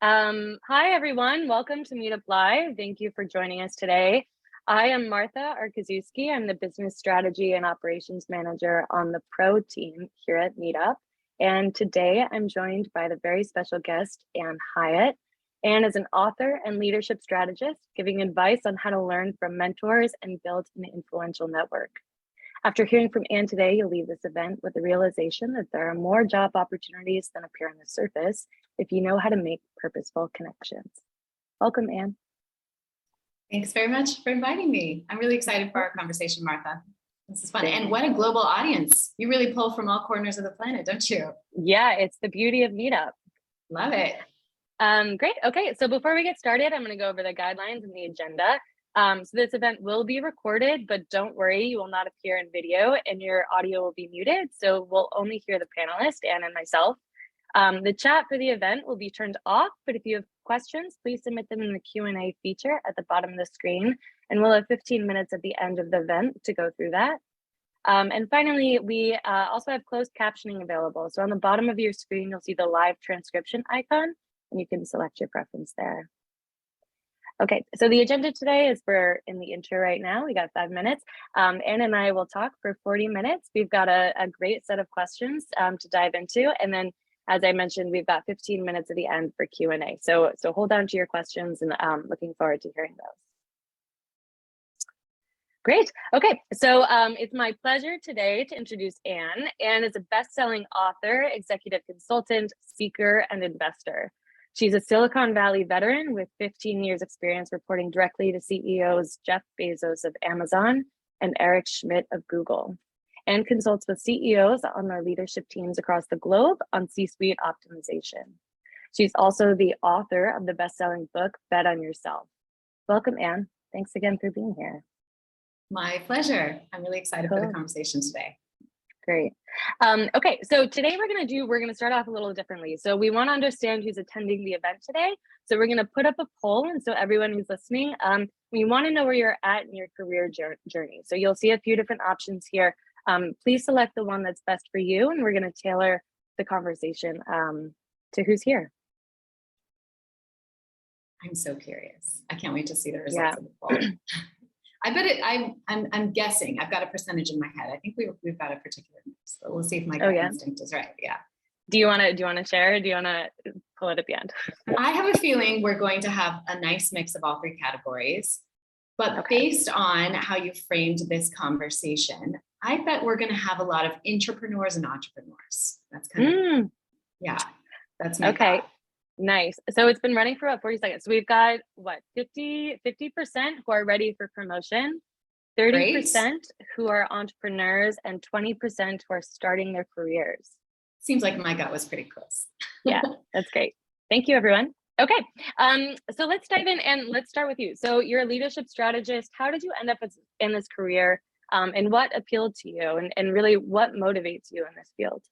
Hi, everyone. Welcome to Meetup Live. Thank you for joining us today. I am Martha Arkazewski. I'm the Business Strategy and Operations Manager on the Pro team here at Meetup. And today I'm joined by the very special guest, Ann Hiatt. Ann is an author and leadership strategist, giving advice on how to learn from mentors and build an influential network. After hearing from Ann today, you'll leave this event with the realization that there are more job opportunities than appear on the surface if you know how to make purposeful connections. Welcome, Ann. Thanks very much for inviting me. I'm really excited for our conversation, Martha. This is fun. And what a global audience. You really pull from all corners of the planet, don't you? Yeah, it's the beauty of Meetup. Love it. Great. Okay, so before we get started, I'm going to go over the guidelines and the agenda. So this event will be recorded, but don't worry, you will not appear in video and your audio will be muted. So we'll only hear the panelist, Ann and myself. The chat for the event will be turned off, but if you have questions, please submit them in the Q&A feature at the bottom of the screen, and we'll have 15 minutes at the end of the event to go through that. And finally, we also have closed captioning available. So on the bottom of your screen, you'll see the live transcription icon, and you can select your preference there. Okay, so the agenda today is we're in the intro right now. We got 5 minutes. Ann and I will talk for 40 minutes. We've got a great set of questions to dive into. And then, as I mentioned, we've got 15 minutes at the end for Q&A. So hold on to your questions and looking forward to hearing those. Great. Okay, so it's my pleasure today to introduce Ann. Ann is a best-selling author, executive consultant, speaker, and investor. She's a Silicon Valley veteran with 15 years experience reporting directly to CEOs Jeff Bezos of Amazon and Eric Schmidt of Google, and consults with CEOs on their leadership teams across the globe on C-suite optimization. She's also the author of the best-selling book, Bet on Yourself. Welcome, Ann. Thanks again for being here. My pleasure. I'm really excited for the conversation today. Great. Okay, so today we're going to start off a little differently. So we want to understand who's attending the event today. So we're going to put up a poll. And so everyone who's listening, we want to know where you're at in your career journey. So you'll see a few different options here. Please select the one that's best for you. And we're going to tailor the conversation to who's here. I'm so curious. I can't wait to see the results of the poll. I bet I'm guessing. I've got a percentage in my head. I think we've got a particular mix, but we'll see if my gut instinct is right. Yeah. Do you want to share? Or do you want to pull it at the end? I have a feeling we're going to have a nice mix of all three categories, but based on how you framed this conversation, I bet we're going to have a lot of intrapreneurs and entrepreneurs. That's kind of, yeah, that's my thought. Nice. So it's been running for about 40 seconds. So we've got what, 50% who are ready for promotion, 30% who are entrepreneurs, and 20% who are starting their careers. Seems like my gut was pretty close. Yeah, that's great. Thank you, everyone. Okay, so let's dive in and let's start with you. So you're a leadership strategist. How did you end up in this career, and what appealed to you, and really what motivates you in this field?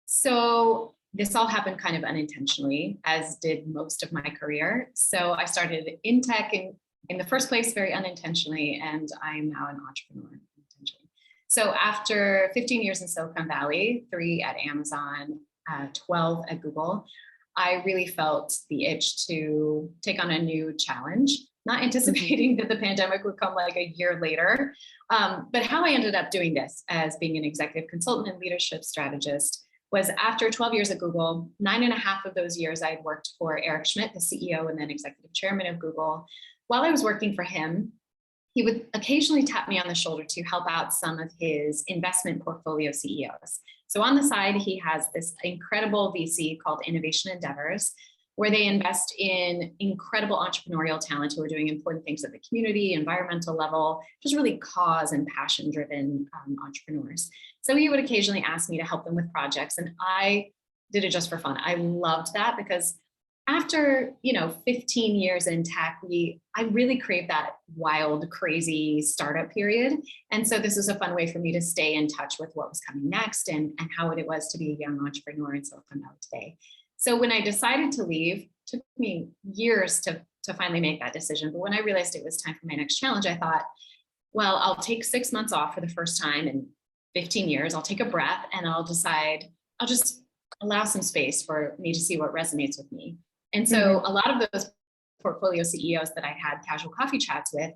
So this all happened kind of unintentionally, as did most of my career. So I started in tech in the first place, very unintentionally, and I'm now an entrepreneur intentionally. So after 15 years in Silicon Valley, 3 at Amazon, 12 at Google, I really felt the itch to take on a new challenge, not anticipating that the pandemic would come like a year later. But how I ended up doing this as being an executive consultant and leadership strategist was after 12 years at Google, 9.5 of those years I had worked for Eric Schmidt, the CEO and then executive chairman of Google. While I was working for him, he would occasionally tap me on the shoulder to help out some of his investment portfolio CEOs. So on the side, he has this incredible VC called Innovation Endeavors, where they invest in incredible entrepreneurial talent who are doing important things at the community, environmental level, just really cause and passion-driven entrepreneurs. So he would occasionally ask me to help them with projects, and I did it just for fun. I loved that because after 15 years in tech, I really craved that wild, crazy startup period. And so this was a fun way for me to stay in touch with what was coming next and how it was to be a young entrepreneur in Silicon Valley today. So when I decided to leave, it took me years to finally make that decision. But when I realized it was time for my next challenge, I thought, well, I'll take 6 months off for the first time in 15 years. I'll take a breath and I'll just allow some space for me to see what resonates with me. And so a lot of those portfolio CEOs that I had casual coffee chats with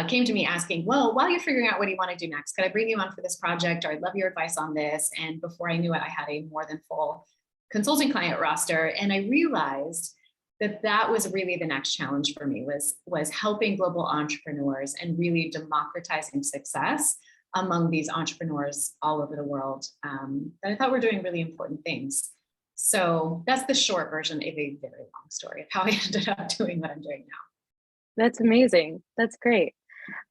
came to me asking, well, while you're figuring out what you want to do next, could I bring you on for this project? Or I'd love your advice on this. And before I knew it, I had a more than full consulting client roster. And I realized that that was really the next challenge for me, was helping global entrepreneurs and really democratizing success among these entrepreneurs all over the world that I thought were doing really important things. So that's the short version of a very long story of how I ended up doing what I'm doing now. That's amazing. That's great.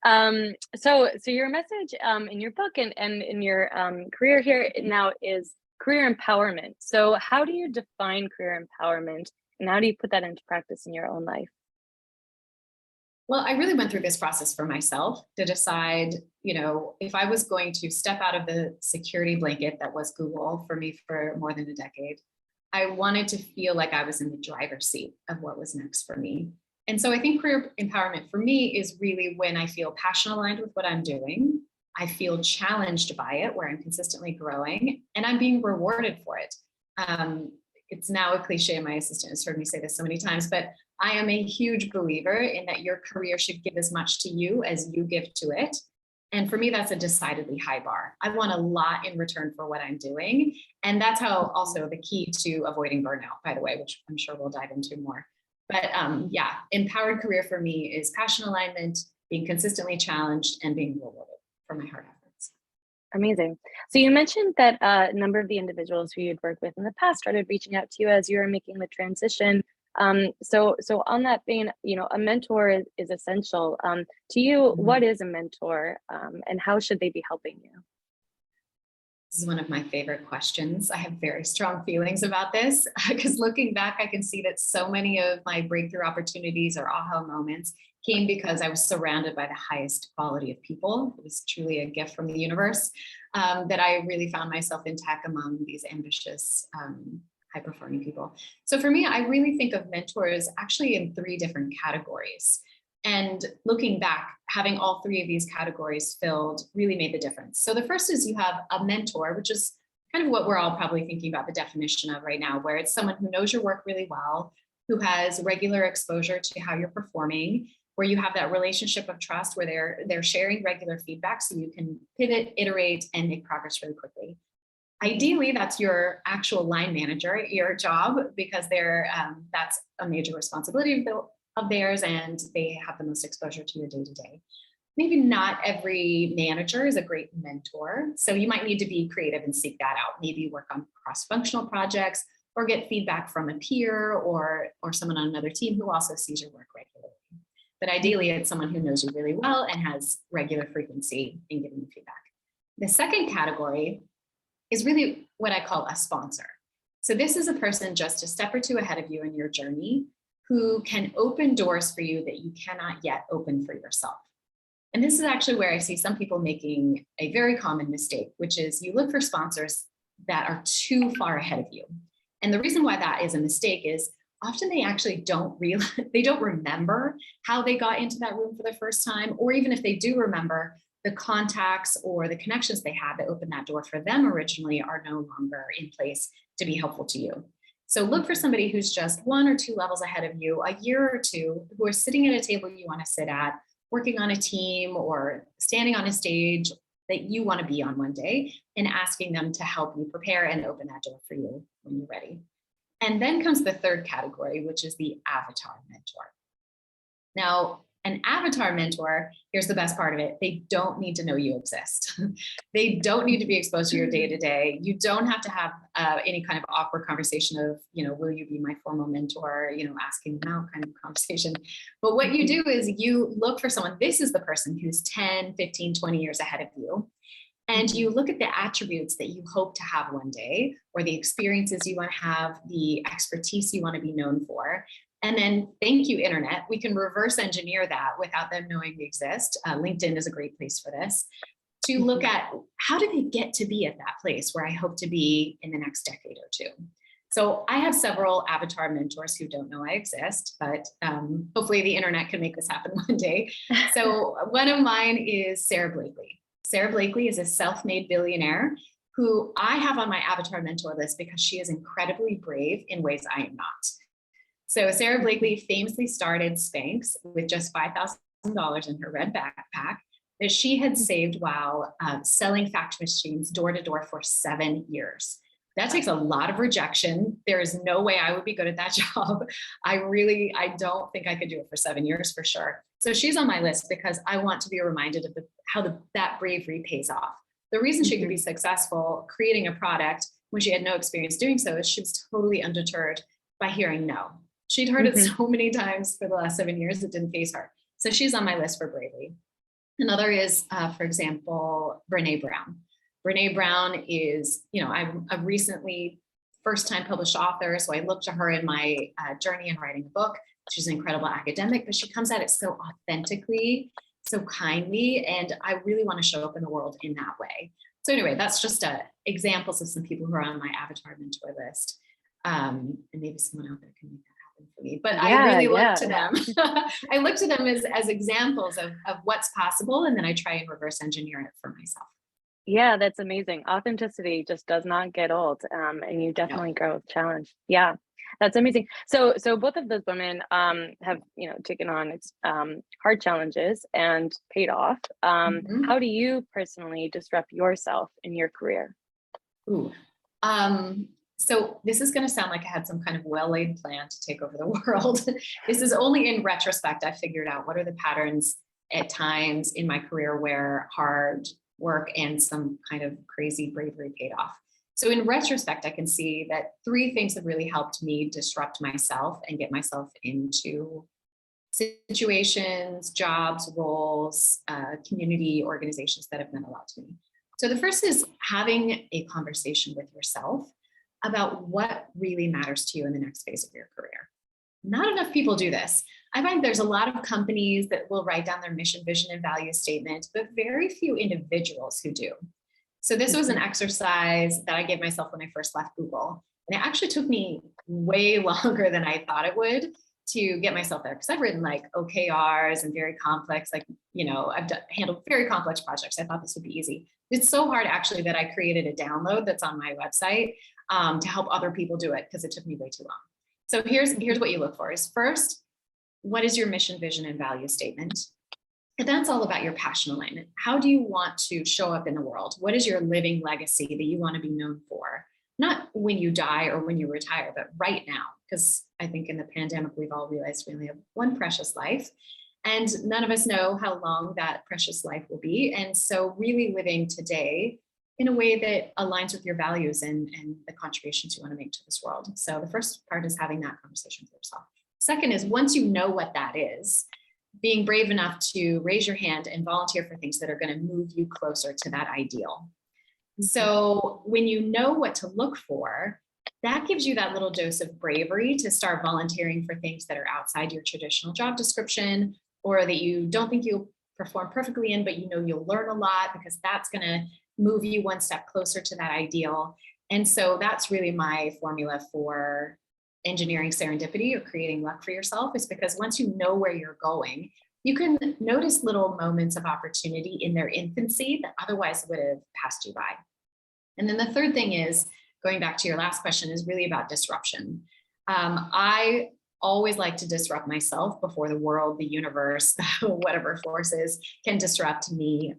So your message in your book and in your career here now is career empowerment. So how do you define career empowerment, and how do you put that into practice in your own life? Well, I really went through this process for myself to decide, if I was going to step out of the security blanket that was Google for me for more than a decade, I wanted to feel like I was in the driver's seat of what was next for me. And so I think career empowerment for me is really when I feel passion aligned with what I'm doing. I feel challenged by it, where I'm consistently growing and I'm being rewarded for it. It's now a cliche. My assistant has heard me say this so many times, but I am a huge believer in that your career should give as much to you as you give to it. And for me, that's a decidedly high bar. I want a lot in return for what I'm doing. And that's how also the key to avoiding burnout, by the way, which I'm sure we'll dive into more. But empowered career for me is passion alignment, being consistently challenged, and being rewarded for my hard efforts. Amazing. So you mentioned that a number of the individuals who you'd worked with in the past started reaching out to you as you were making the transition. So on that vein, a mentor is essential. To you, what is a mentor, and how should they be helping you? This is one of my favorite questions. I have very strong feelings about this because looking back, I can see that so many of my breakthrough opportunities or aha moments came because I was surrounded by the highest quality of people. It was truly a gift from the universe that I really found myself in tech among these ambitious, high-performing people. So for me, I really think of mentors actually in 3 different categories. And looking back, having all 3 of these categories filled really made the difference. So the first is you have a mentor, which is kind of what we're all probably thinking about the definition of right now, where it's someone who knows your work really well, who has regular exposure to how you're performing, where you have that relationship of trust where they're sharing regular feedback so you can pivot, iterate, and make progress really quickly. Ideally, that's your actual line manager, your job, because that's a major responsibility of theirs, and they have the most exposure to your day-to-day. Maybe not every manager is a great mentor, so you might need to be creative and seek that out. Maybe work on cross-functional projects or get feedback from a peer or someone on another team who also sees your work regularly. But ideally, it's someone who knows you really well and has regular frequency in giving you feedback. The second category is really what I call a sponsor. So this is a person just a step or 2 ahead of you in your journey who can open doors for you that you cannot yet open for yourself. And this is actually where I see some people making a very common mistake, which is you look for sponsors that are too far ahead of you. And the reason why that is a mistake is often they actually don't remember how they got into that room for the first time, or even if they do remember, the contacts or the connections they had that opened that door for them originally are no longer in place to be helpful to you. So look for somebody who's just 1 or 2 levels ahead of you, a year or 2, who are sitting at a table you want to sit at, working on a team or standing on a stage that you want to be on one day, and asking them to help you prepare and open that door for you when you're ready. And then comes the third category, which is the avatar mentor. Now, an avatar mentor, here's the best part of it. They don't need to know you exist. They don't need to be exposed to your day-to-day. You don't have to have any kind of awkward conversation of, will you be my formal mentor, asking them out kind of conversation. But what you do is you look for someone, this is the person who's 10, 15, 20 years ahead of you. And you look at the attributes that you hope to have one day, or the experiences you want to have, the expertise you want to be known for. And then, thank you, internet. We can reverse engineer that without them knowing we exist. LinkedIn is a great place for this, to look at how did they get to be at that place where I hope to be in the next decade or 2. So I have several avatar mentors who don't know I exist, but hopefully the internet can make this happen one day. So one of mine is Sarah Blakely. Sarah Blakely is a self-made billionaire who I have on my avatar mentor list because she is incredibly brave in ways I am not. So Sarah Blakely famously started Spanx with just $5,000 in her red backpack that she had saved while selling fax machines door to door for 7 years. That takes a lot of rejection. There is no way I would be good at that job. I don't think I could do it for 7 years for sure. So she's on my list because I want to be reminded of that bravery pays off. The reason she could be successful creating a product when she had no experience doing so is she was totally undeterred by hearing no. She'd heard it so many times for the last 7 years, it didn't faze her. So she's on my list for bravery. Another is, for example, Brene Brown. Brene Brown is, I'm a recently first-time published author, so I look to her in my journey in writing a book. She's an incredible academic, but she comes at it so authentically, so kindly, and I really want to show up in the world in that way. So anyway, that's just examples of some people who are on my avatar mentor list. And maybe someone out there can make that happen for me. But I really look to them. I look to them as examples of what's possible, and then I try and reverse engineer it for myself. Yeah, that's amazing. Authenticity just does not get old, and you definitely grow with challenge. Yeah, that's amazing. So both of those women have taken on hard challenges and paid off. How do you personally disrupt yourself in your career? Ooh. So this is going to sound like I had some kind of well-laid plan to take over the world. This is only in retrospect I figured out what are the patterns at times in my career where hard work and some kind of crazy bravery paid off. So in retrospect, I can see that 3 things have really helped me disrupt myself and get myself into situations, jobs, roles, community organizations that have meant a lot to me. So the first is having a conversation with yourself about what really matters to you in the next phase of your career. Not enough people do this. I find there's a lot of companies that will write down their mission, vision, and value statement, but very few individuals who do. So this was an exercise that I gave myself when I first left Google. And it actually took me way longer than I thought it would to get myself there. Because I've written like OKRs and very complex, I've handled very complex projects. I thought this would be easy. It's so hard actually that I created a download that's on my website to help other people do it because it took me way too long. So here's what you look for is first, what is your mission, vision, and value statement? And that's all about your passion alignment. How do you want to show up in the world? What is your living legacy that you want to be known for? Not when you die or when you retire, but right now. Because I think in the pandemic, we've all realized we only have one precious life. And none of us know how long that precious life will be. And so really living today in a way that aligns with your values and the contributions you want to make to this world. So the first part is having that conversation with yourself. Second is once you know what that is, being brave enough to raise your hand and volunteer for things that are going to move you closer to that ideal. So when you know what to look for, that gives you that little dose of bravery to start volunteering for things that are outside your traditional job description or that you don't think you'll perform perfectly in, but you'll learn a lot because that's going to move you one step closer to that ideal. And so that's really my formula for engineering serendipity or creating luck for yourself, is because once you know where you're going, you can notice little moments of opportunity in their infancy that otherwise would have passed you by. And then the third thing is, going back to your last question, is really about disruption. I always like to disrupt myself before the world, the universe, whatever forces can disrupt me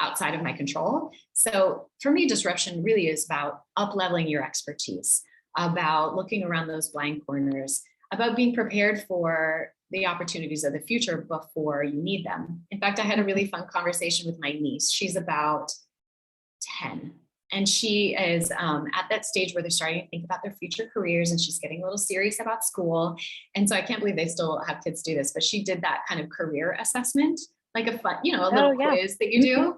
outside of my control. So for me, disruption really is about up-leveling your expertise, about looking around those blind corners, about being prepared for the opportunities of the future before you need them. In fact, I had a really fun conversation with my niece. She's about 10. And she is at that stage where they're starting to think about their future careers, and she's getting a little serious about school. And so I can't believe they still have kids do this, but she did that kind of career assessment, like a fun, a little quiz that you do.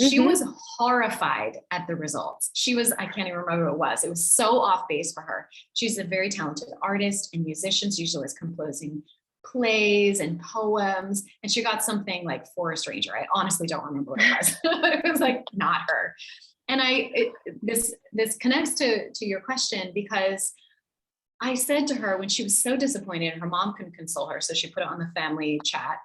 She was horrified at the results. I can't even remember what it was. It was so off base for her. She's a very talented artist and musician. She usually is composing plays and poems. And she got something like Forest Ranger. I honestly don't remember what it was. It was like not her. And this connects to your question, because I said to her when she was so disappointed, her mom couldn't console her, so she put it on the family chat.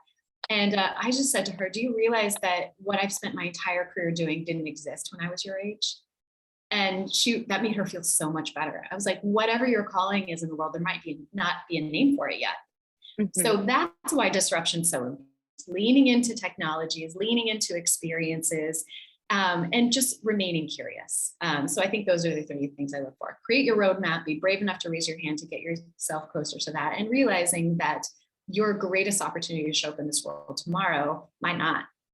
And I just said to her, do you realize that what I've spent my entire career doing didn't exist when I was your age? And that made her feel so much better. I was like, whatever your calling is in the world, there might not be a name for it yet. So that's why disruption is so important. Leaning into technologies, leaning into experiences, and just remaining curious. So I think those are the 3 things I look for. Create your roadmap, be brave enough to raise your hand to get yourself closer to that, and realizing that your greatest opportunity to show up in this world tomorrow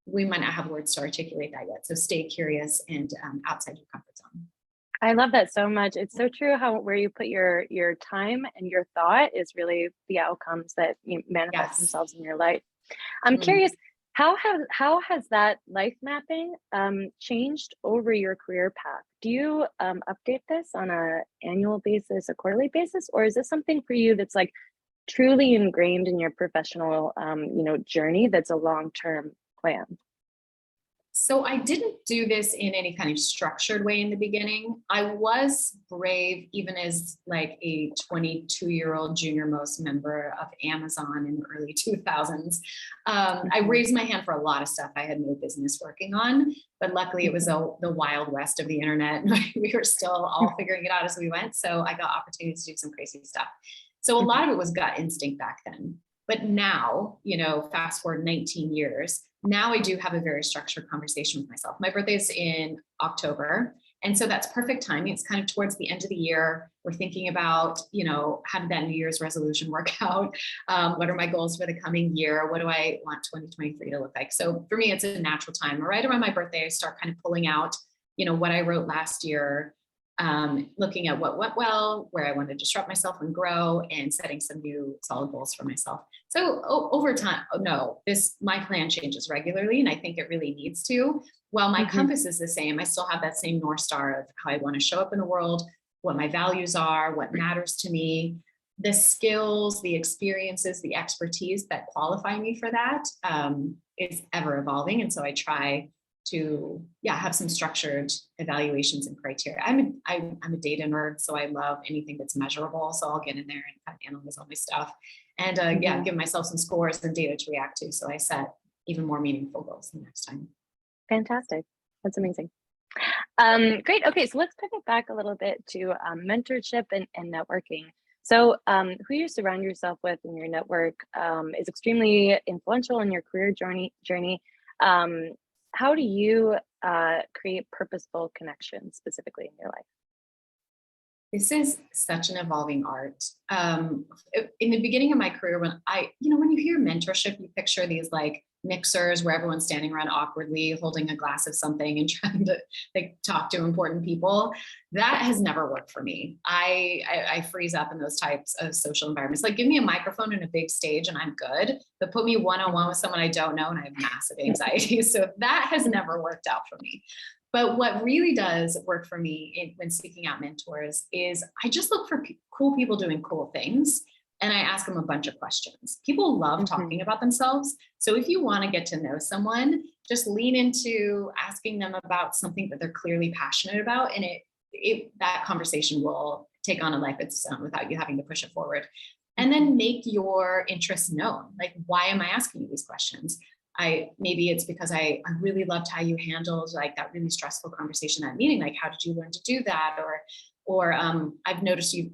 we might not have words to articulate that yet. So stay curious and outside your comfort zone. I love that so much. It's so true how where you put your time and your thought is really the outcomes that manifest themselves in your life. I'm curious, how has that life mapping changed over your career path? Do you update this on an annual basis, a quarterly basis, or is this something for you that's like truly ingrained in your professional journey that's a long-term plan? So I didn't do this in any kind of structured way in the beginning. I was brave, even as like a 22-year-old junior most member of Amazon in the early 2000s. I raised my hand for a lot of stuff I had no business working on, but luckily it was the wild west of the internet. We were still all figuring it out as we went. So I got opportunities to do some crazy stuff. So a lot of it was gut instinct back then. But now, fast forward 19 years, now I do have a very structured conversation with myself. My birthday is in October. And so that's perfect timing. It's kind of towards the end of the year. We're thinking about, how did that New Year's resolution work out? What are my goals for the coming year? What do I want 2023 to look like? So for me, it's a natural time. Right around my birthday, I start kind of pulling out, what I wrote last year, looking at what went well, where I want to disrupt myself and grow, and setting some new solid goals for myself. So over time, my plan changes regularly, and I think it really needs to. While my compass is the same, I still have that same North Star of how I want to show up in the world, what my values are, what matters to me, the skills, the experiences, the expertise that qualify me for that is ever evolving. And so I try to have some structured evaluations and criteria. I'm a data nerd, so I love anything that's measurable. So I'll get in there and kind of analyze all my stuff, and give myself some scores and data to react to. So I set even more meaningful goals the next time. Fantastic. That's amazing. Great. Okay, so let's pivot back a little bit to mentorship and networking. So who you surround yourself with in your network is extremely influential in your career journey. How do you create purposeful connections specifically in your life? This is such an evolving art. In the beginning of my career, when you hear mentorship, you picture these like mixers where everyone's standing around awkwardly holding a glass of something and trying to talk to important people. That has never worked for me. I freeze up in those types of social environments. Like, give me a microphone and a big stage and I'm good, but put me one-on-one with someone I don't know and I have massive anxiety. So that has never worked out for me. But what really does work for me when seeking out mentors is I just look for cool people doing cool things, and I ask them a bunch of questions. People love talking about themselves. So if you want to get to know someone, just lean into asking them about something that they're clearly passionate about, and that conversation will take on a life of its own without you having to push it forward. And then make your interests known. Like, why am I asking you these questions? Maybe it's because I really loved how you handled like that really stressful conversation at meeting. Like, how did you learn to do that? Or I've noticed you.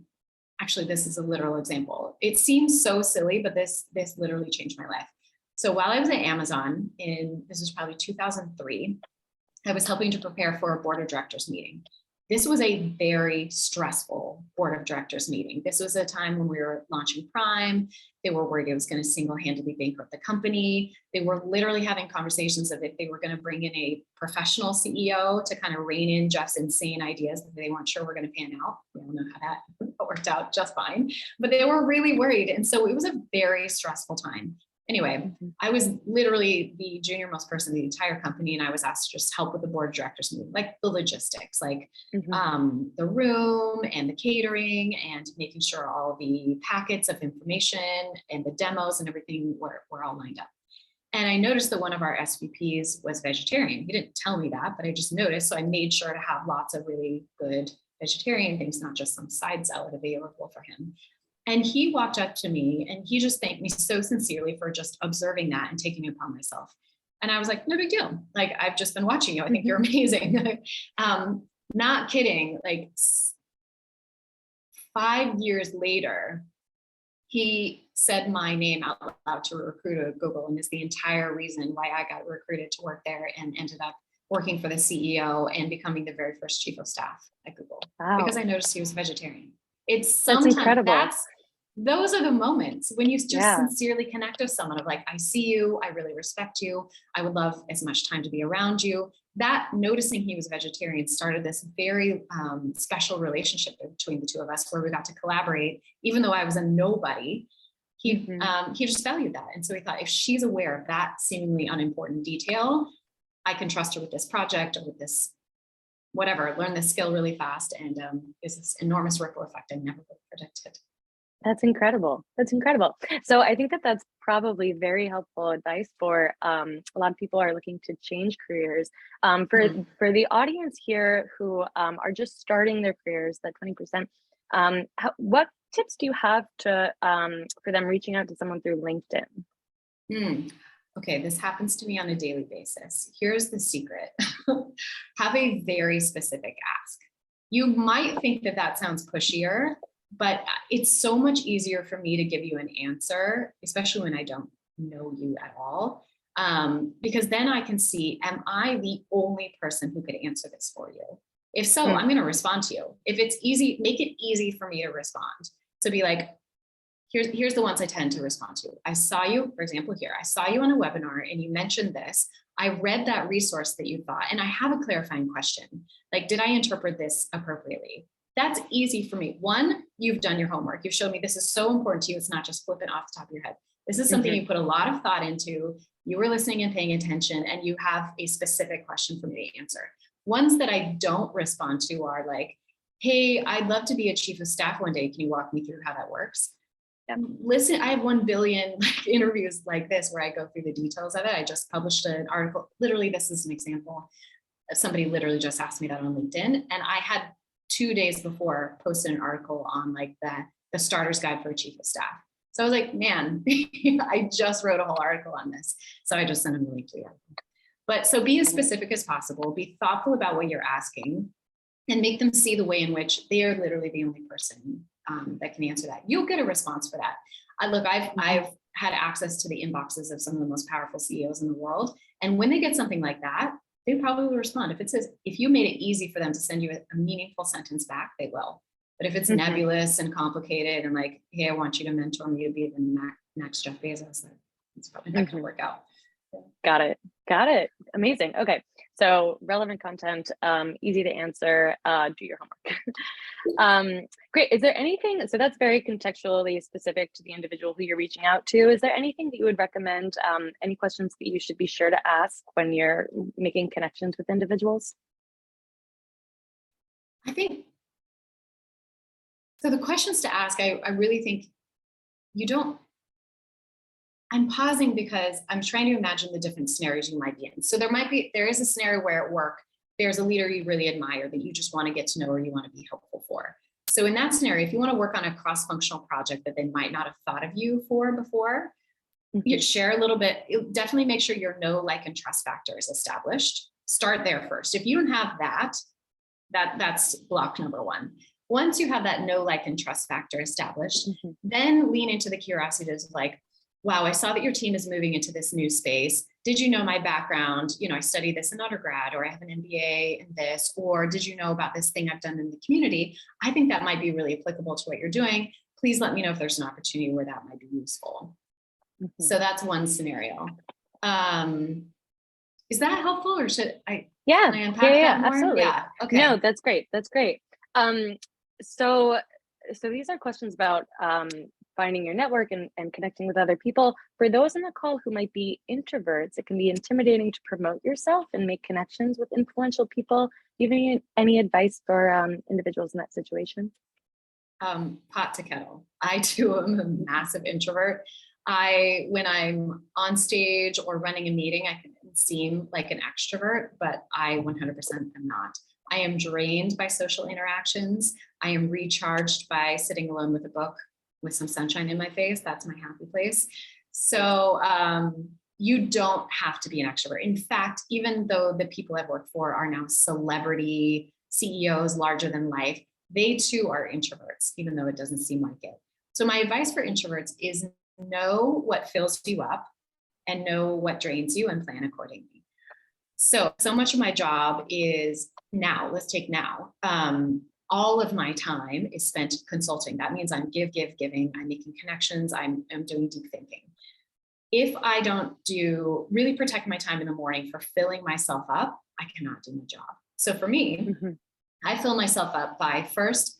Actually, this is a literal example. It seems so silly, but this literally changed my life. So while I was at Amazon this was probably 2003, I was helping to prepare for a board of directors meeting. This was a very stressful board of directors meeting. This was a time when we were launching Prime. They were worried it was going to single-handedly bankrupt the company. They were literally having conversations of if they were going to bring in a professional CEO to kind of rein in Jeff's insane ideas that they weren't sure were going to pan out. We all know how that worked out just fine, but they were really worried. And so it was a very stressful time. Anyway, I was literally the junior most person in the entire company, and I was asked to just help with the board of directors meeting, like the logistics, like the room and the catering and making sure all the packets of information and the demos and everything were all lined up. And I noticed that one of our SVPs was vegetarian. He didn't tell me that, but I just noticed. So I made sure to have lots of really good vegetarian things, not just some side salad available for him. And he walked up to me and he just thanked me so sincerely for just observing that and taking it upon myself. And I was like, no big deal. Like, I've just been watching you. I think you're amazing. Not kidding. Like 5 years later, he said my name out loud to a recruiter at Google, and is the entire reason why I got recruited to work there and ended up working for the CEO and becoming the very first chief of staff at Google. Wow. Because I noticed he was vegetarian. It's That's incredible. Those are the moments when you just sincerely connect with someone of like, I see you, I really respect you, I would love as much time to be around you. That noticing he was vegetarian started this very special relationship between the two of us, where we got to collaborate, even though I was a nobody. He just valued that. And so he thought, if she's aware of that seemingly unimportant detail, I can trust her with this project or with this, whatever, learn this skill really fast. And it's this enormous ripple effect I never would have predicted. That's incredible. That's incredible. So I think that that's probably very helpful advice for a lot of people are looking to change careers. For the audience here who are just starting their careers, that 20%, what tips do you have to for them reaching out to someone through LinkedIn? Okay, this happens to me on a daily basis. Here's the secret. Have a very specific ask. You might think that that sounds pushier, but it's so much easier for me to give you an answer, especially when I don't know you at all. Because then I can see, am I the only person who could answer this for you? If so, I'm going to respond to you. If it's easy, make it easy for me to respond. To be like, here's the ones I tend to respond to. I saw you, for example, here, I saw you on a webinar and you mentioned this. I read that resource that you thought, and I have a clarifying question. Like, did I interpret this appropriately? That's easy for me. One, you've done your homework. You've shown me this is so important to you. It's not just flipping off the top of your head. This is something you put a lot of thought into. You were listening and paying attention, and you have a specific question for me to answer. Ones that I don't respond to are like, hey, I'd love to be a chief of staff one day. Can you walk me through how that works? Listen, I have 1 billion interviews like this where I go through the details of it. I just published an article. Literally, this is an example. Somebody literally just asked me that on LinkedIn, and I had 2 days before posted an article on like the starter's guide for a chief of staff. So I was like, man, I just wrote a whole article on this. So I just sent them the link to the article. But so be as specific as possible, be thoughtful about what you're asking, and make them see the way in which they are literally the only person that can answer that. You'll get a response for that. Look, I've had access to the inboxes of some of the most powerful CEOs in the world. And when they get something like that, they probably will respond. If it says, if you made it easy for them to send you a meaningful sentence back, they will. But if it's nebulous and complicated and like, hey, I want you to mentor me to be the next Jeff Bezos, it's probably not going to work out. Got it. Amazing. Okay. So relevant content, easy to answer, do your homework. Great. Is there anything, so that's very contextually specific to the individual who you're reaching out to. Is there anything that you would recommend, any questions that you should be sure to ask when you're making connections with individuals? I think, so the questions to ask, I really think I'm pausing because I'm trying to imagine the different scenarios you might be in. So there is a scenario where at work, there's a leader you really admire that you just want to get to know or you want to be helpful for. So in that scenario, if you want to work on a cross-functional project that they might not have thought of you for before, you share a little bit, definitely make sure your know, like, and trust factor is established. Start there first. If you don't have that's block number one. Once you have that know, like, and trust factor established, then lean into the curiosities of like, wow, I saw that your team is moving into this new space. Did you know my background? I studied this in undergrad, or I have an MBA in this, or did you know about this thing I've done in the community? I think that might be really applicable to what you're doing. Please let me know if there's an opportunity where that might be useful. So that's one scenario. Is that helpful, or should I? Yeah, can I unpack that more? Absolutely. Yeah. Okay. No, that's great. So these are questions about finding your network and connecting with other people. For those on the call who might be introverts, it can be intimidating to promote yourself and make connections with influential people. Do you have any advice for individuals in that situation? Pot to kettle. I too am a massive introvert. When I'm on stage or running a meeting, I can seem like an extrovert, but I 100% am not. I am drained by social interactions. I am recharged by sitting alone with a book with some sunshine in my face. That's my happy place. So you don't have to be an extrovert. In fact, even though the people I've worked for are now celebrity CEOs, larger than life, they too are introverts, even though it doesn't seem like it. So my advice for introverts is know what fills you up and know what drains you and plan accordingly. So much of my job is now, let's take now. All of my time is spent consulting. That means I'm giving, I'm making connections, I'm doing deep thinking. If I don't really protect my time in the morning for filling myself up, I cannot do my job. So for me, I fill myself up by first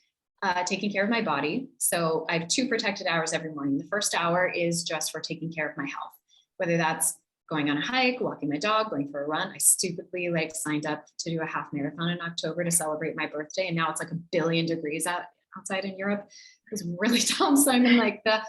taking care of my body. So I have 2 protected hours every morning. The first hour is just for taking care of my health, whether that's going on a hike, walking my dog, going for a run. I stupidly signed up to do a half marathon in October to celebrate my birthday. And now it's like 1 billion degrees outside in Europe. It was really dumb. So I'm in the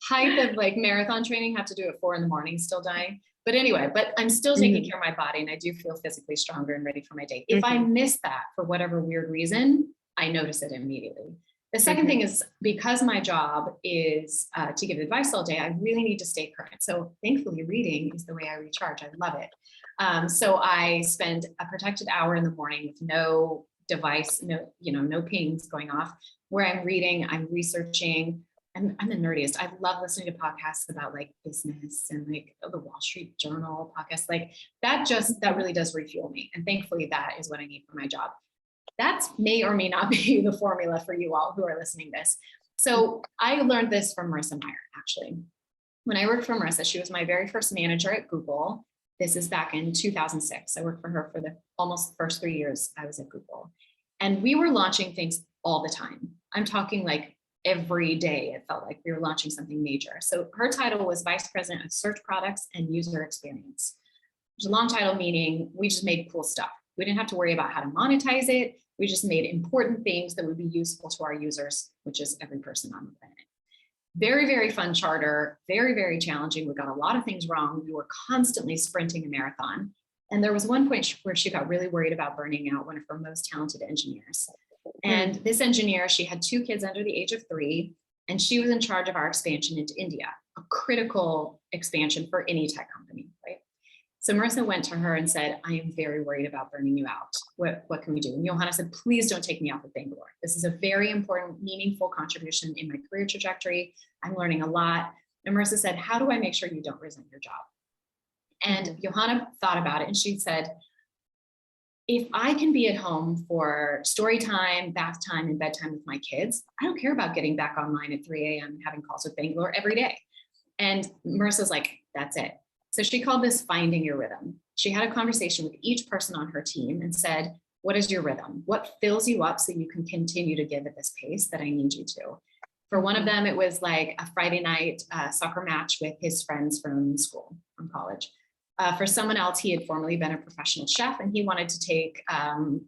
height of marathon training, have to do it at 4 a.m, still dying. But anyway, I'm still taking care of my body and I do feel physically stronger and ready for my day. If I miss that for whatever weird reason, I notice it immediately. The second thing is, because my job is to give advice all day, I really need to stay current. So thankfully reading is the way I recharge. I love it. So I spend a protected hour in the morning with no device, no pings going off, where I'm reading, I'm researching. I'm the nerdiest. I love listening to podcasts about business and the Wall Street Journal podcast. That really does refuel me. And thankfully that is what I need for my job. That may or may not be the formula for you all who are listening to this. So I learned this from Marissa Meyer, actually. When I worked for Marissa, she was my very first manager at Google. This is back in 2006. I worked for her for the almost first 3 years I was at Google. And we were launching things all the time. I'm talking every day. It felt like we were launching something major. So her title was Vice President of Search Products and User Experience. It's a long title, meaning we just made cool stuff. We didn't have to worry about how to monetize it. We just made important things that would be useful to our users, which is every person on the planet. Very, very fun charter, very, very challenging. We got a lot of things wrong. We were constantly sprinting a marathon. And there was one point where she got really worried about burning out one of her most talented engineers. And this engineer, she had 2 kids under the age of 3, and she was in charge of our expansion into India, a critical expansion for any tech company, right? So Marissa went to her and said, I am very worried about burning you out. What can we do? And Johanna said, please don't take me off of Bangalore. This is a very important, meaningful contribution in my career trajectory. I'm learning a lot. And Marissa said, how do I make sure you don't resent your job? And Johanna thought about it and she said, if I can be at home for story time, bath time, and bedtime with my kids, I don't care about getting back online at 3 a.m. and having calls with Bangalore every day. And Marissa's like, that's it. So she called this finding your rhythm. She had a conversation with each person on her team and said, what is your rhythm? What fills you up so you can continue to give at this pace that I need you to? For one of them, it was a Friday night soccer match with his friends from school, from college. For someone else, he had formerly been a professional chef and he wanted to take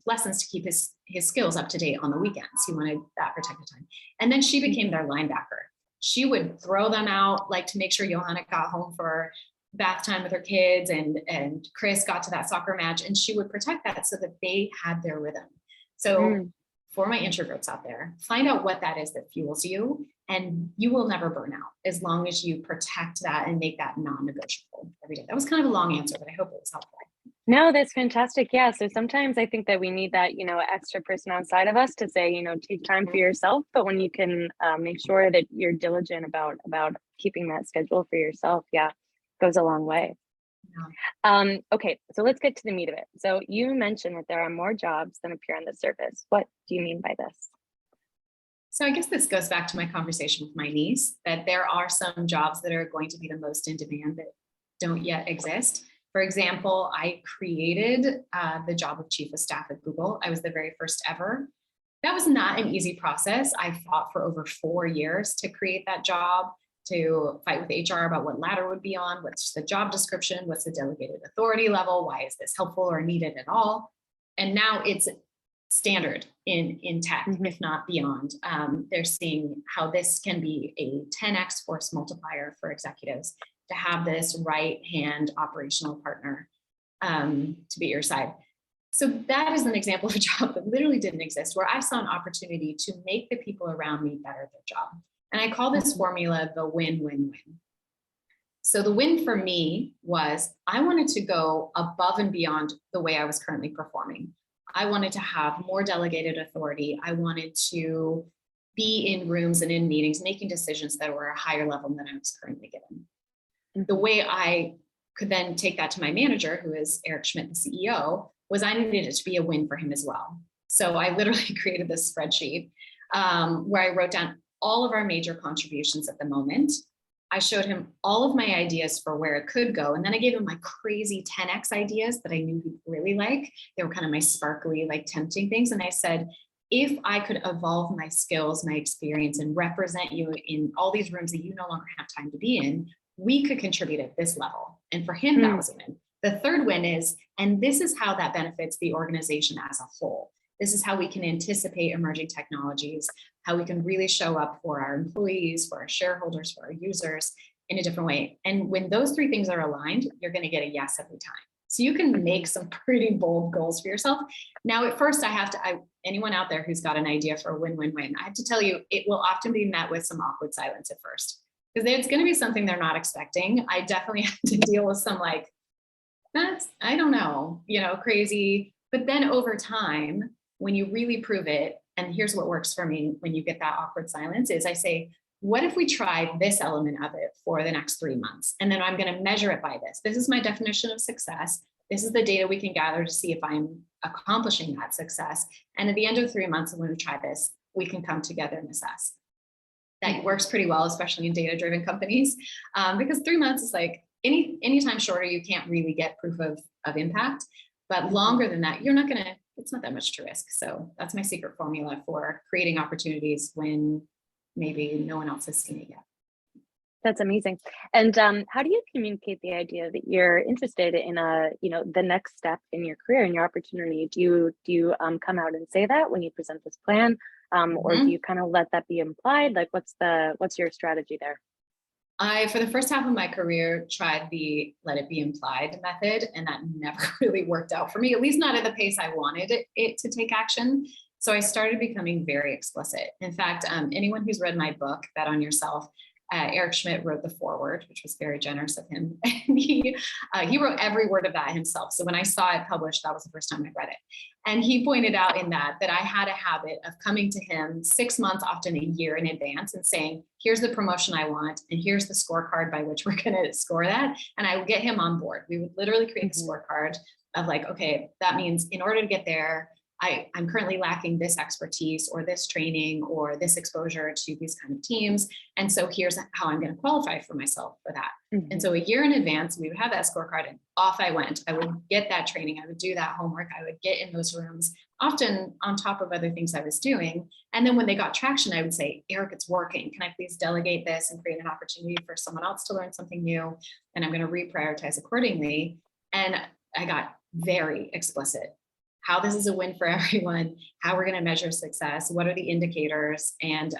lessons to keep his skills up to date on the weekends. He wanted that protected time. And then she became their linebacker. She would throw them out to make sure Johanna got home for bath time with her kids and Chris got to that soccer match, and she would protect that so that they had their rhythm. So for my introverts out there, find out what that is that fuels you, and you will never burn out as long as you protect that and make that non-negotiable every day. That was kind of a long answer, but I hope it was helpful. No, that's fantastic. Yeah. So sometimes I think that we need that, extra person outside of us to say, take time for yourself. But when you can make sure that you're diligent about keeping that schedule for yourself, yeah, goes a long way. Yeah. Okay, so let's get to the meat of it. So you mentioned that there are more jobs than appear on the surface. What do you mean by this? So I guess this goes back to my conversation with my niece, that there are some jobs that are going to be the most in demand that don't yet exist. For example, I created the job of chief of staff at Google. I was the very first ever. That was not an easy process. I fought for over 4 years to create that job, to fight with HR about what ladder would be on, what's the job description, what's the delegated authority level, why is this helpful or needed at all? And now it's standard in tech, if not beyond. They're seeing how this can be a 10x force multiplier for executives to have this right-hand operational partner to be at your side. So that is an example of a job that literally didn't exist, where I saw an opportunity to make the people around me better at their job. And I call this formula the win-win-win. So the win for me was I wanted to go above and beyond the way I was currently performing. I wanted to have more delegated authority. I wanted to be in rooms and in meetings, making decisions that were a higher level than I was currently given. The way I could then take that to my manager, who is Eric Schmidt, the CEO, was I needed it to be a win for him as well. So I literally created this spreadsheet where I wrote down all of our major contributions at the moment. I showed him all of my ideas for where it could go. And then I gave him my crazy 10x ideas that I knew he'd really like. They were kind of my sparkly, like tempting things. And I said, if I could evolve my skills, my experience, and represent you in all these rooms that you no longer have time to be in, we could contribute at this level. And for him, that was a win. The third win is, and this is how that benefits the organization as a whole. This is how we can anticipate emerging technologies, how we can really show up for our employees, for our shareholders, for our users in a different way. And when those three things are aligned, you're going to get a yes every time. So you can make some pretty bold goals for yourself. Now, at first, anyone out there who's got an idea for a win-win-win, I have to tell you, it will often be met with some awkward silence at first, because it's going to be something they're not expecting. I definitely have to deal with some like, I don't know, crazy. But then over time, when you really prove it, and here's what works for me when you get that awkward silence is I say, what if we try this element of it for the next 3 months? And then I'm going to measure it by this. This is my definition of success. This is the data we can gather to see if I'm accomplishing that success. And at the end of 3 months, when we try this, we can come together and assess. That works pretty well, especially in data-driven companies, because 3 months is like anytime shorter, you can't really get proof of impact. But longer than that, it's not that much to risk. So that's my secret formula for creating opportunities when maybe no one else is seeing it yet. That's amazing. And how do you communicate the idea that you're interested in the next step in your career and your opportunity? Do you come out and say that when you present this plan, or do you kind of let that be implied? Like, what's your strategy there? I, for the first half of my career, tried the let it be implied method, and that never really worked out for me, at least not at the pace I wanted it to take action. So I started becoming very explicit. In fact, anyone who's read my book, Bet on Yourself, Eric Schmidt wrote the foreword, which was very generous of him. And he wrote every word of that himself. So when I saw it published, that was the first time I read it. And he pointed out in that I had a habit of coming to him 6 months, often a year in advance, and saying, here's the promotion I want, and here's the scorecard by which we're going to score that. And I would get him on board. We would literally create a scorecard of like, okay, that means in order to get there, I'm currently lacking this expertise or this training or this exposure to these kind of teams. And so here's how I'm going to qualify for myself for that. And so a year in advance, we would have that scorecard and off I went. I would get that training. I would do that homework. I would get in those rooms, often on top of other things I was doing. And then when they got traction, I would say, Eric, it's working. Can I please delegate this and create an opportunity for someone else to learn something new? And I'm going to reprioritize accordingly. And I got very explicit. How this is a win for everyone, how we're going to measure success, what are the indicators, and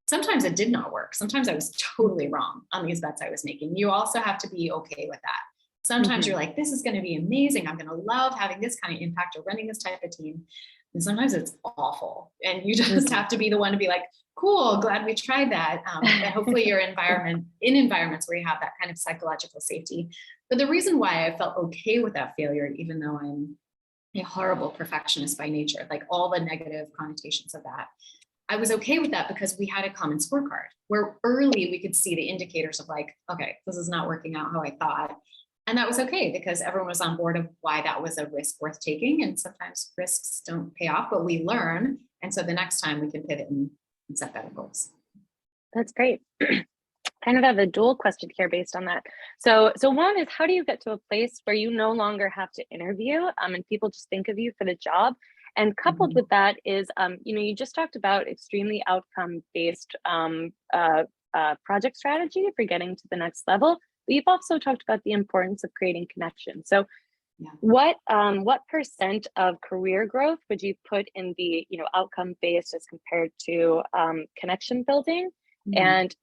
sometimes it did not work. Sometimes I was totally wrong on these bets I was making. You also have to be okay with that. Sometimes you're like, this is going to be amazing. I'm going to love having this kind of impact or running this type of team. And sometimes it's awful. And you just have to be the one to be like, cool, glad we tried that. And hopefully you're in environments where you have that kind of psychological safety. But the reason why I felt okay with that failure, even though I'm a horrible perfectionist by nature, like all the negative connotations of that, I was okay with that because we had a common scorecard where early we could see the indicators of like, okay, this is not working out how I thought. And that was okay because everyone was on board of why that was a risk worth taking. And sometimes risks don't pay off, but we learn. And so the next time we can pivot and set better goals. That's great. Kind of have a dual question here based on that. So one is, how do you get to a place where you no longer have to interview and people just think of you for the job? And coupled with that is, you just talked about extremely outcome-based project strategy for getting to the next level. But you've also talked about the importance of creating connection. So what percent of career growth would you put in the outcome-based as compared to connection building? And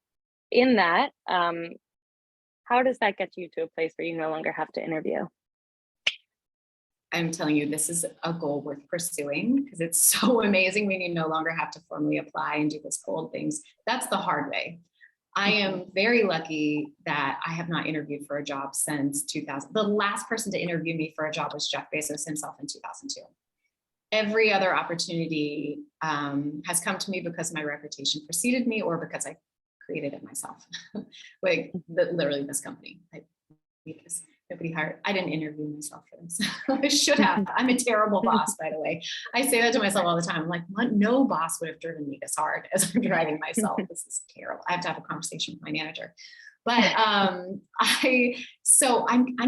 in that, how does that get you to a place where you no longer have to interview? I'm telling you, this is a goal worth pursuing because it's so amazing when you no longer have to formally apply and do those cold things. That's the hard way. I am very lucky that I have not interviewed for a job since 2000. The last person to interview me for a job was Jeff Bezos himself in 2002. every other opportunity has come to me because my reputation preceded me or because I created it myself. Like literally this company. Nobody hired. I didn't interview myself for this. I should have. I'm a terrible boss, by the way. I say that to myself all the time. I'm like, what? No boss would have driven me this hard as I'm driving myself. This is terrible. I have to have a conversation with my manager. But I'm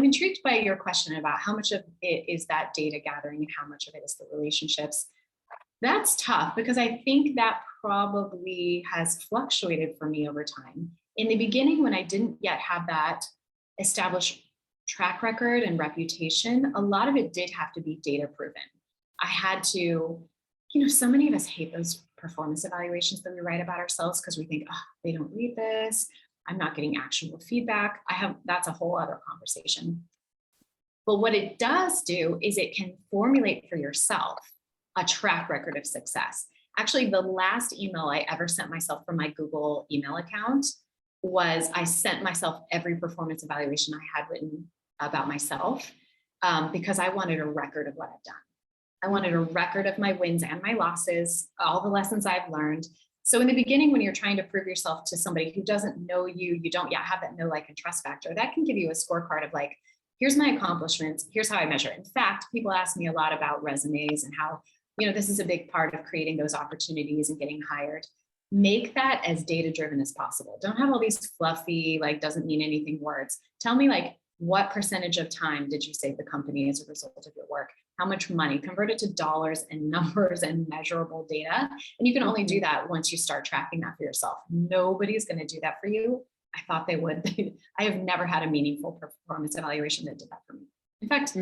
intrigued by your question about how much of it is that data gathering and how much of it is the relationships. That's tough because I think that probably has fluctuated for me over time. In the beginning, when I didn't yet have that established track record and reputation, a lot of it did have to be data proven. I had to, so many of us hate those performance evaluations that we write about ourselves because we think, oh, they don't read this. I'm not getting actionable feedback. That's a whole other conversation. But what it does do is it can formulate for yourself a track record of success. Actually, the last email I ever sent myself from my Google email account was I sent myself every performance evaluation I had written about myself because I wanted a record of what I've done. I wanted a record of my wins and my losses, all the lessons I've learned. So in the beginning, when you're trying to prove yourself to somebody who doesn't know you, you don't yet have that know, like, and trust factor, that can give you a scorecard of like, here's my accomplishments, here's how I measure. In fact, people ask me a lot about resumes and how, this is a big part of creating those opportunities and getting hired. Make that as data-driven as possible. Don't have all these fluffy, like, doesn't mean anything words. Tell me, like, what percentage of time did you save the company as a result of your work? How much money? Convert it to dollars and numbers and measurable data. And you can only do that once you start tracking that for yourself. Nobody's going to do that for you. I thought they would. I have never had a meaningful performance evaluation that did that for me. In fact,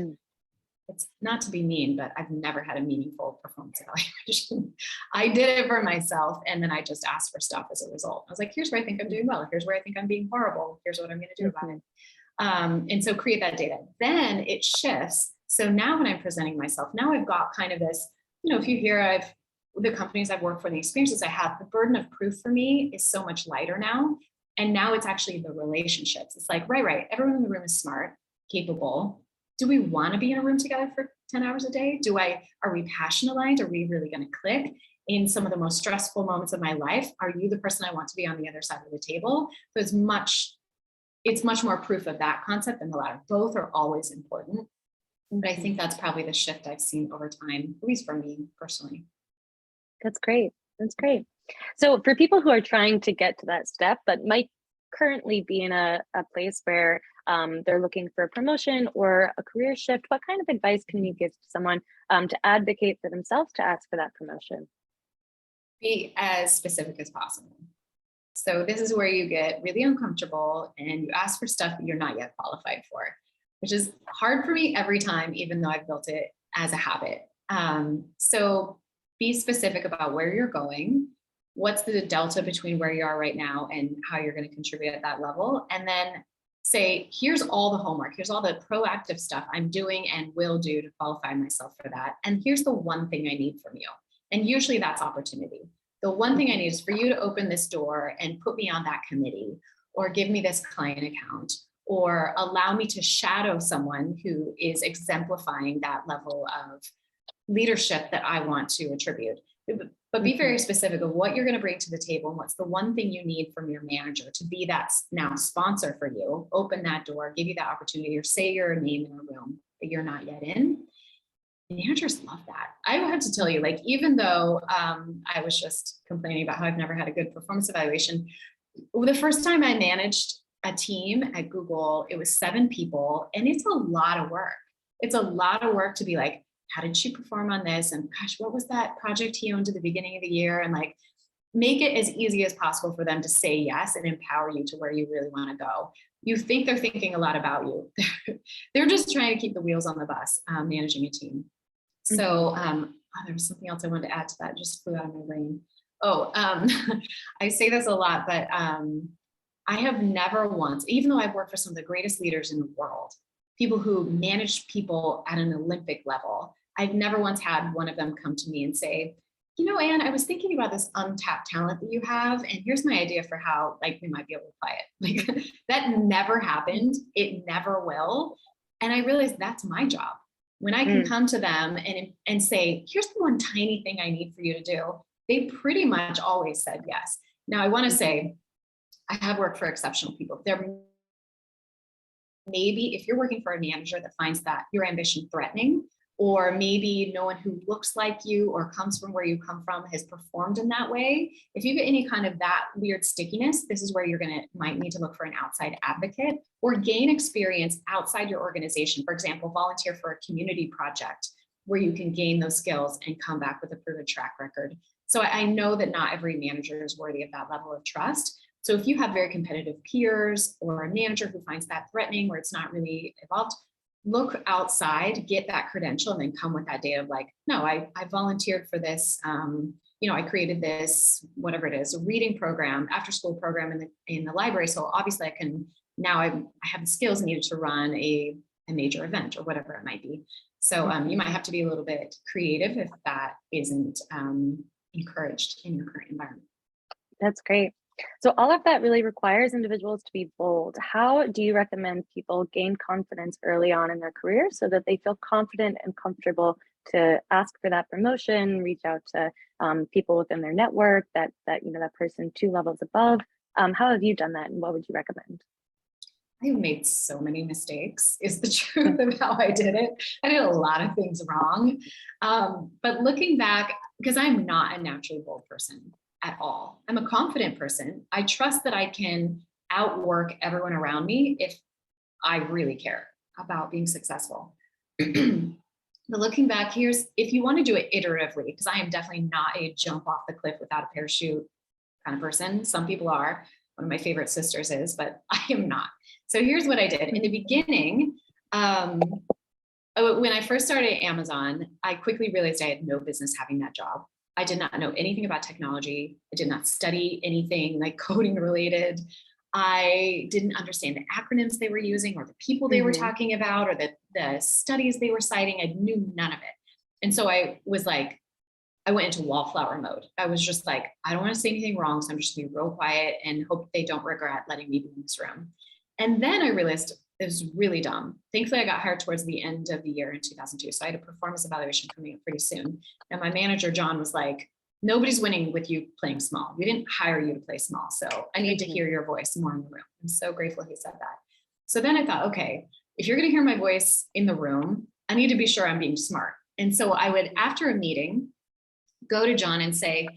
it's not to be mean, but I've never had a meaningful performance evaluation. I did it for myself. And then I just asked for stuff as a result. I was like, here's where I think I'm doing well. Here's where I think I'm being horrible. Here's what I'm going to do about it. And so create that data. Then it shifts. So now when I'm presenting myself, now I've got kind of this, if you hear the companies I've worked for, the experiences I have, the burden of proof for me is so much lighter now. And now it's actually the relationships. It's like, right. Everyone in the room is smart, capable. Do we want to be in a room together for 10 hours a day? Are we passion aligned? Are we really going to click in some of the most stressful moments of my life? Are you the person I want to be on the other side of the table? So it's much more proof of that concept than the latter. Both are always important. But I think that's probably the shift I've seen over time, at least for me personally. That's great. So for people who are trying to get to that step, but might currently be in a place where they're looking for a promotion or a career shift, what kind of advice can you give to someone to advocate for themselves to ask for that promotion? Be as specific as possible. So this is where you get really uncomfortable and you ask for stuff that you're not yet qualified for, which is hard for me every time, even though I've built it as a habit. So be specific about where you're going. What's the delta between where you are right now and how you're going to contribute at that level? And then say, here's all the homework. Here's all the proactive stuff I'm doing and will do to qualify myself for that. And here's the one thing I need from you. And usually that's opportunity. The one thing I need is for you to open this door and put me on that committee, or give me this client account, or allow me to shadow someone who is exemplifying that level of leadership that I want to attribute. But be very specific of what you're going to bring to the table and what's the one thing you need from your manager to be that now sponsor for you, open that door, give you that opportunity, or say your name in a room that you're not yet in. Managers love that. I have to tell you, like, even though I was just complaining about how I've never had a good performance evaluation, the first time I managed a team at Google, it was 7 people, and it's a lot of work. It's a lot of work to be like, how did she perform on this? And gosh, what was that project he owned at the beginning of the year? And like, make it as easy as possible for them to say yes and empower you to where you really want to go. You think they're thinking a lot about you. They're just trying to keep the wheels on the bus, managing a team. So there was something else I wanted to add to that, just flew out of my brain. I say this a lot, but I have never once, even though I've worked for some of the greatest leaders in the world, people who manage people at an Olympic level, I've never once had one of them come to me and say, Ann, I was thinking about this untapped talent that you have, and here's my idea for how, like, we might be able to apply it. Like, that never happened. It never will. And I realized that's my job. When I can come to them and say, here's the one tiny thing I need for you to do, they pretty much always said yes. Now, I want to say, I have worked for exceptional people. There maybe if you're working for a manager that finds that your ambition threatening, or maybe no one who looks like you or comes from where you come from has performed in that way, if you get any kind of that weird stickiness, this is where you're might need to look for an outside advocate or gain experience outside your organization. For example, volunteer for a community project where you can gain those skills and come back with a proven track record. So I know that not every manager is worthy of that level of trust. So if you have very competitive peers or a manager who finds that threatening or it's not really evolved, look outside, get that credential, and then come with that data of like, no, I volunteered for this. I created this, whatever it is, a reading program, after school program in the library. So obviously I have the skills needed to run a major event or whatever it might be. So you might have to be a little bit creative if that isn't encouraged in your current environment. That's great. So all of that really requires individuals to be bold. How do you recommend people gain confidence early on in their career so that they feel confident and comfortable to ask for that promotion, reach out to people within their network, that person 2 levels above? How have you done that, and what would you recommend? I've made so many mistakes is the truth of how I did it. I did a lot of things wrong. But looking back, because I'm not a naturally bold person at all. I'm a confident person. I trust that I can outwork everyone around me if I really care about being successful. But looking back, if you want to do it iteratively, because I am definitely not a jump off the cliff without a parachute kind of person. Some people are. One of my favorite sisters is, but I am not. So here's what I did. In the beginning, when I first started at Amazon, I quickly realized I had no business having that job. I did not know anything about technology. I did not study anything like coding related. I didn't understand the acronyms they were using or the people they were talking about or the studies they were citing. I knew none of it. And so I went into wallflower mode. I was just like, I don't want to say anything wrong. So I'm just gonna be real quiet and hope they don't regret letting me be in this room. And then I realized it was really dumb. Thankfully, I got hired towards the end of the year in 2002. So I had a performance evaluation coming up pretty soon. And my manager, John, was like, nobody's winning with you playing small. We didn't hire you to play small. So I need to hear your voice more in the room. I'm so grateful he said that. So then I thought, okay, if you're going to hear my voice in the room, I need to be sure I'm being smart. And so I would, after a meeting, go to John and say,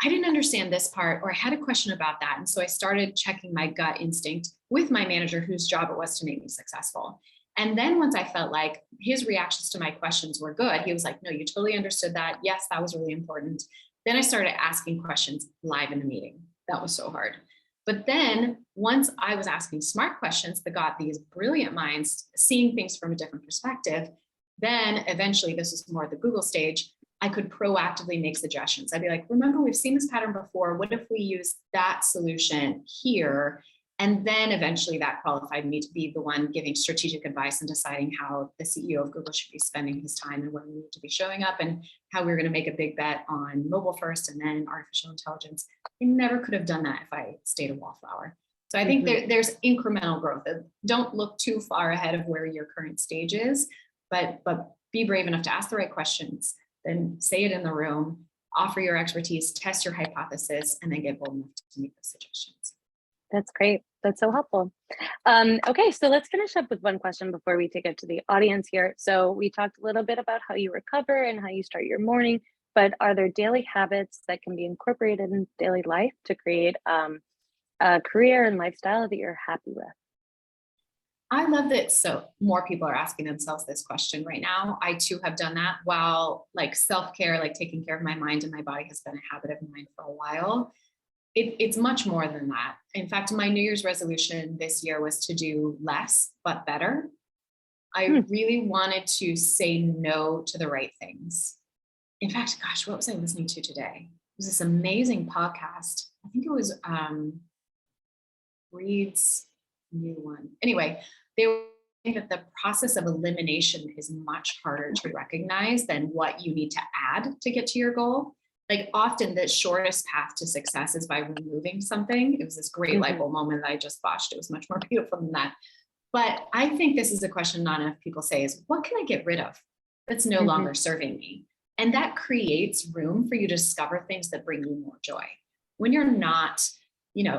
I didn't understand this part, or I had a question about that. And so I started checking my gut instinct with my manager, whose job it was to make me successful. And then once I felt like his reactions to my questions were good, he was like, no, you totally understood that. Yes, that was really important. Then I started asking questions live in the meeting. That was so hard. But then once I was asking smart questions that got these brilliant minds seeing things from a different perspective, then eventually, this is more the Google stage, I could proactively make suggestions. I'd be like, remember, we've seen this pattern before. What if we use that solution here? And then eventually that qualified me to be the one giving strategic advice and deciding how the CEO of Google should be spending his time and when we need to be showing up and how we were going to make a big bet on mobile first and then artificial intelligence. I never could have done that if I stayed a wallflower. So I think there's incremental growth. Don't look too far ahead of where your current stage is, but be brave enough to ask the right questions, then say it in the room, offer your expertise, test your hypothesis, and then get bold enough to make those suggestions. That's great. That's so helpful. Okay, so let's finish up with one question before we take it to the audience here. So we talked a little bit about how you recover and how you start your morning, but are there daily habits that can be incorporated in daily life to create a career and lifestyle that you're happy with? I love that so more people are asking themselves this question right now. I too have done that. While like self-care, like taking care of my mind and my body has been a habit of mine for a while, it's much more than that. In fact, my New Year's resolution this year was to do less, but better. I really wanted to say no to the right things. In fact, gosh, what was I listening to today? It was this amazing podcast. I think it was Reed's new one. Anyway, they were saying that the process of elimination is much harder to recognize than what you need to add to get to your goal. Like often the shortest path to success is by removing something. It was this great light bulb moment that I just botched. It was much more beautiful than that. But I think this is a question not enough people say is, what can I get rid of? that's no Mm-hmm. longer serving me. And that creates room for you to discover things that bring you more joy. When you're not,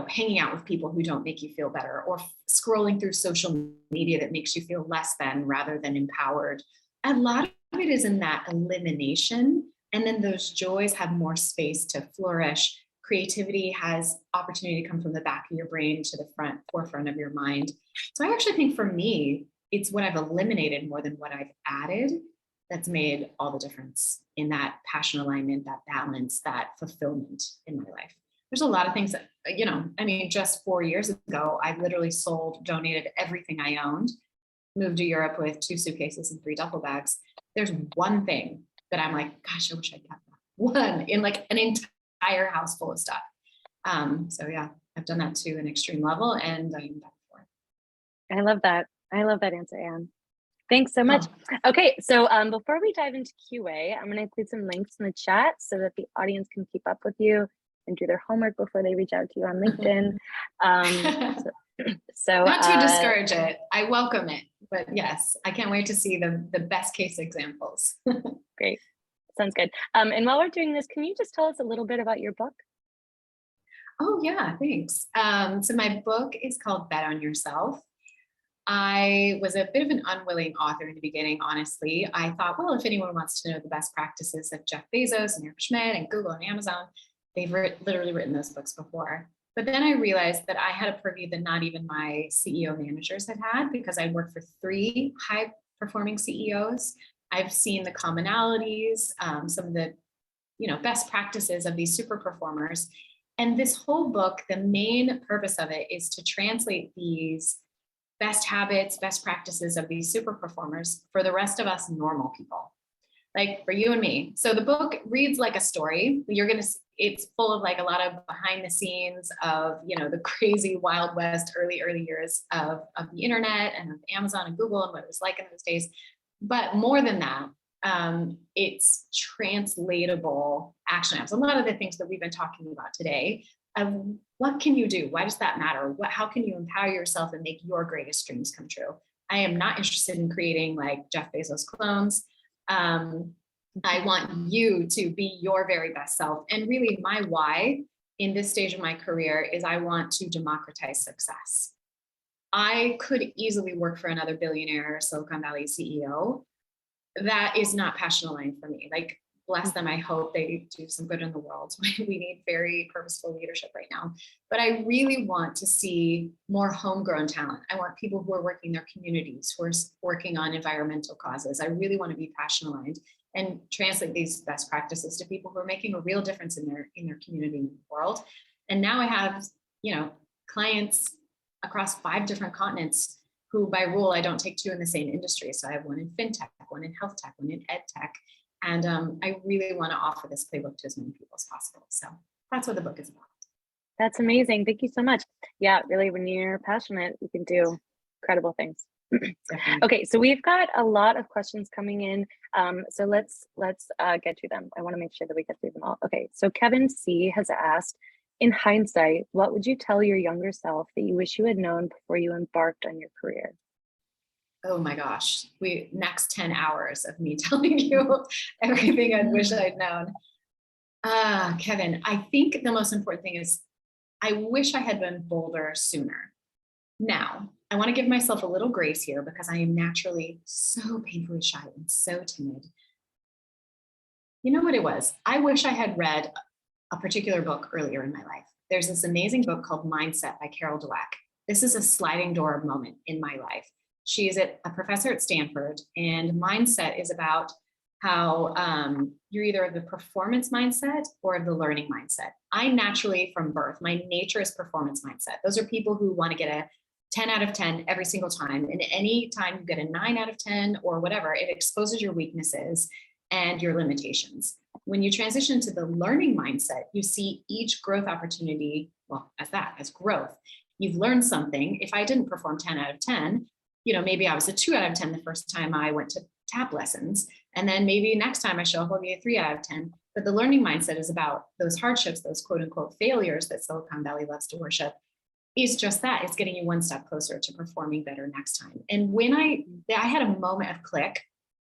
hanging out with people who don't make you feel better, or scrolling through social media that makes you feel less than rather than empowered, a lot of it is in that elimination. And then those joys have more space to flourish. Creativity has opportunity to come from the back of your brain to the forefront of your mind. So I actually think for me, it's what I've eliminated more than what I've added that's made all the difference in that passion alignment, that balance, that fulfillment in my life. There's a lot of things that, just 4 years ago, I literally donated everything I owned, moved to Europe with 2 suitcases and 3 duffel bags. There's one thing that I'm like, gosh, I wish I'd kept that one in like an entire house full of stuff. So yeah, I've done that to an extreme level, and I'm back for it. I love that. I love that answer, Anne. Thanks so much. Oh. Okay, so before we dive into QA, I'm going to include some links in the chat so that the audience can keep up with you and do their homework before they reach out to you on LinkedIn. So not to discourage it, I welcome it, but yes, I can't wait to see the best case examples. Great, sounds good. And while we're doing this, can you just tell us a little bit about your book? Oh yeah, thanks. So my book is called Bet on Yourself. I was a bit of an unwilling author in the beginning, honestly. I thought, well, if anyone wants to know the best practices of Jeff Bezos and Eric Schmidt and Google and Amazon, they've literally written those books before. But then I realized that I had a purview that not even my CEO managers had because I worked for 3 high-performing CEOs. I've seen the commonalities, some of the best practices of these super performers. And this whole book, the main purpose of it is to translate these best habits, best practices of these super performers for the rest of us normal people, like for you and me. So the book reads like a story. It's full of like a lot of behind the scenes of, the crazy Wild West early years of the internet and of Amazon and Google and what it was like in those days. But more than that, it's translatable action items. A lot of the things that we've been talking about today, what can you do? Why does that matter? How can you empower yourself and make your greatest dreams come true? I am not interested in creating like Jeff Bezos clones. I want you to be your very best self. And really my why in this stage of my career is I want to democratize success. I could easily work for another billionaire Silicon Valley CEO. That is not passion aligned for me. Like, bless them. I hope they do some good in the world. We need very purposeful leadership right now. But I really want to see more homegrown talent. I want people who are working in their communities, who are working on environmental causes. I really want to be passion aligned and translate these best practices to people who are making a real difference in their community and world. And now I have, clients across 5 different continents who by rule, I don't take 2 in the same industry. So I have one in fintech, one in health tech, one in ed tech. And I really want to offer this playbook to as many people as possible. So that's what the book is about. That's amazing. Thank you so much. Yeah, really, when you're passionate, you can do incredible things. Okay, so we've got a lot of questions coming in. So let's get to them. I want to make sure that we get through them all. Okay, so Kevin C has asked, in hindsight, what would you tell your younger self that you wish you had known before you embarked on your career? Oh my gosh, next 10 hours of me telling you everything I wish I'd known. Kevin, I think the most important thing is I wish I had been bolder sooner. Now, I want to give myself a little grace here because I am naturally so painfully shy and so timid. You know what it was? I wish I had read a particular book earlier in my life. There's this amazing book called Mindset by Carol Dweck. This is a sliding door moment in my life. She is a professor at Stanford, and mindset is about how you're either of the performance mindset or of the learning mindset. I naturally, from birth, my nature is performance mindset. Those are people who want to get a 10 out of 10 every single time. And any time you get a 9 out of 10 or whatever, it exposes your weaknesses and your limitations. When you transition to the learning mindset, you see each growth opportunity, well, as growth. You've learned something. If I didn't perform 10 out of 10, maybe I was a 2 out of 10 the first time I went to tap lessons. And then maybe next time I show up, I'll be a 3 out of 10. But the learning mindset is about those hardships, those quote unquote failures that Silicon Valley loves to worship. Is just that. It's getting you one step closer to performing better next time. And when I had a moment of click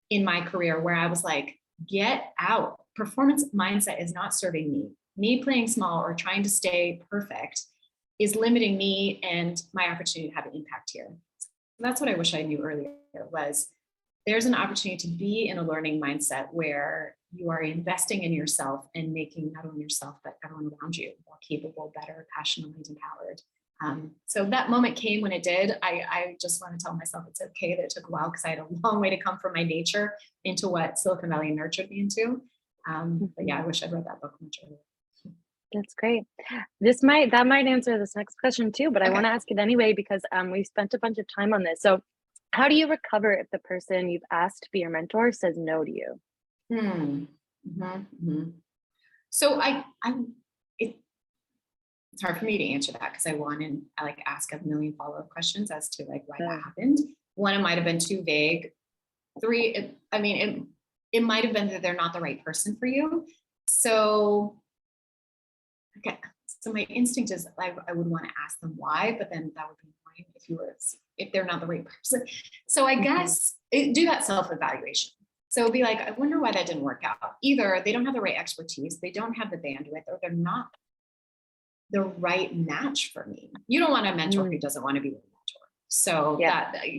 in my career where I was like, get out. Performance mindset is not serving me. Me playing small or trying to stay perfect is limiting me and my opportunity to have an impact here. So that's what I wish I knew earlier was there's an opportunity to be in a learning mindset where you are investing in yourself and making not only yourself, but everyone around you more capable, better, passionately empowered. So that moment came when it did. I just want to tell myself it's okay that it took a while because I had a long way to come from my nature into what Silicon Valley nurtured me into. But yeah, I wish I'd read that book much earlier. That's great. That might answer this next question too, but I want to ask it anyway because we've spent a bunch of time on this. So how do you recover if the person you've asked to be your mentor says no to you? So it's hard for me to answer that because I like ask a million follow-up questions as to like why that happened. One, it might have been too vague. Three, it might have been that they're not the right person for you. So, okay. So my instinct is I would want to ask them why, but then that would be annoying if they're not the right person. So I guess do that self-evaluation. So be like, I wonder why that didn't work out. Either they don't have the right expertise, they don't have the bandwidth, or they're not the right match for me. You don't want a mentor who doesn't want to be a mentor. So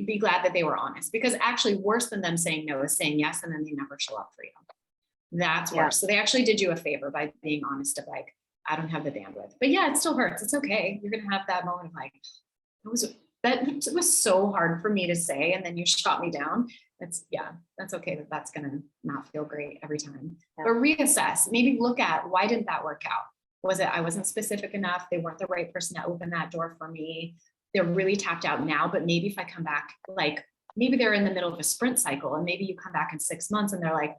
be glad that they were honest, because actually worse than them saying no is saying yes and then they never show up for you. That's worse. So they actually did you a favor by being honest of like, I don't have the bandwidth. But yeah, it still hurts. It's okay. You're gonna have that moment of like, that was so hard for me to say, and then you shot me down. That's okay. That's gonna not feel great every time. But reassess, maybe look at why didn't that work out? Was it I wasn't specific enough? They weren't the right person to open that door for me. They're really tapped out now, but maybe if I come back, like maybe they're in the middle of a sprint cycle and maybe you come back in 6 months and they're like,